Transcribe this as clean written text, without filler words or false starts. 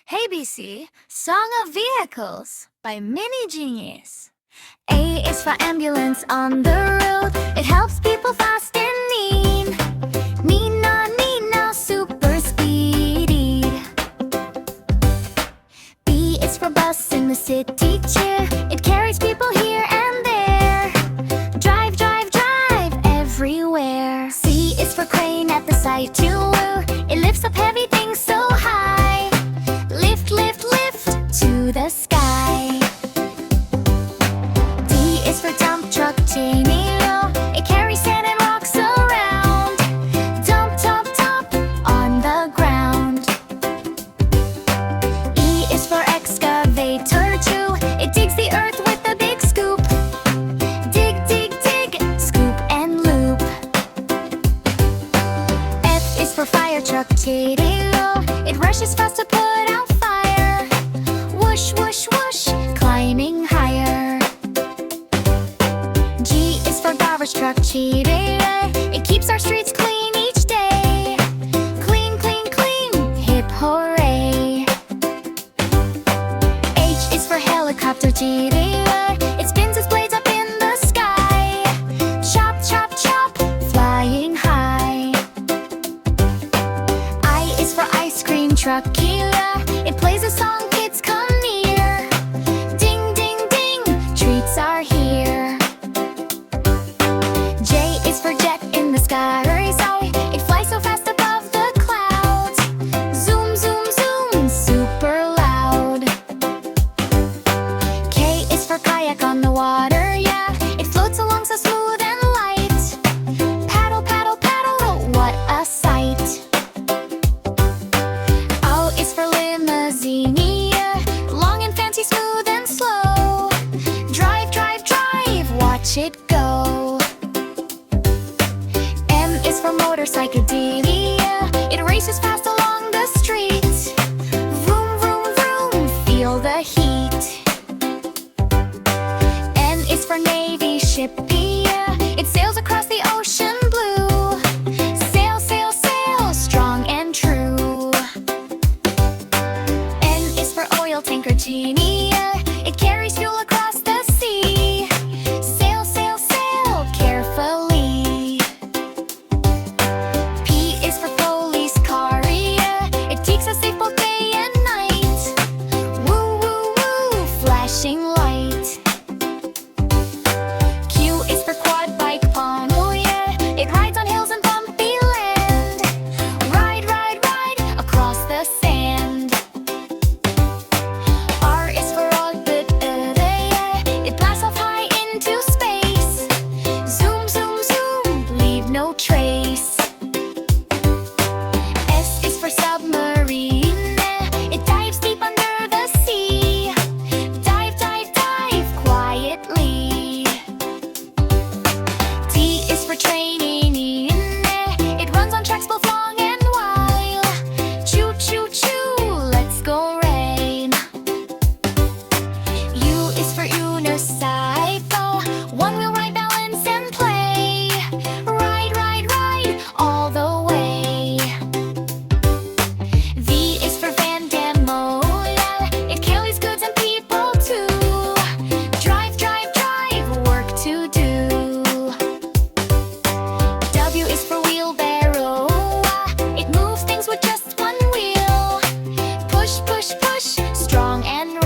Hey BC, Song of Vehicles by Mini Genius. A is for ambulance on the road. It helps people fast and neat. Nina, super speedy. B is for bus in the city chair. It carries people here and there. Drive everywhere. C is for crane at the site to woo. It lifts up heavy things so high. Lift to the sky. D is for dump truck, chimney low. It carries sand and rocks around. Dump on the ground. E is for excavator too. It digs the earth with a big scoop. Dig, scoop and loop. F is for fire truck, chitty low. It rushes fast to put out fire. Whoosh, climbing higher. G is for garbage truck, chitty. It keeps our streets clean each day. Clean, hip hooray. H is for helicopter, chitty. It spins its blades up in the sky. Chop, flying high. I is for ice cream truck, Kira. It plays a song, kids come near. Ding, treats are here. J is for jet in the sky. It flies so fast above the clouds. Zoom, super loud. K is for kayak on the water, yeah. It floats along so smooth and light. Paddle, what a sight. O is for limousine, yeah. Long and fancy, smooth and slow. Drive, watch it go. M is for motorcycle, yeah. It races fast along the street. Vroom, feel the heat. N is for navy ship, yeah. It sails across the ocean blue. Sail, strong and true. N is for oil tanker, genie. It carries fuel across the sea. Sail, carefully. P is for police car, yeah. It keeps us safe both day and night. Woo, flashing light. Q is for quad bike, pono, yeah. It rides on hills and bumpy land. Ride across the sand. R is for orbit, yeah. It blasts off high into space. Zoom, leave no trace. S is for submarine. It dives deep under the sea. Dive quietly. T is for training. It runs on tracks both long and wide. Choo, let's go rain. U is for unicycle. One-wheel ride, balance and play. Ride all the way. V is for van demo, yeah. It carries goods and people too. Drive, work to do. W is for wheelbarrow. It moves things with just one wheel. Push, strong and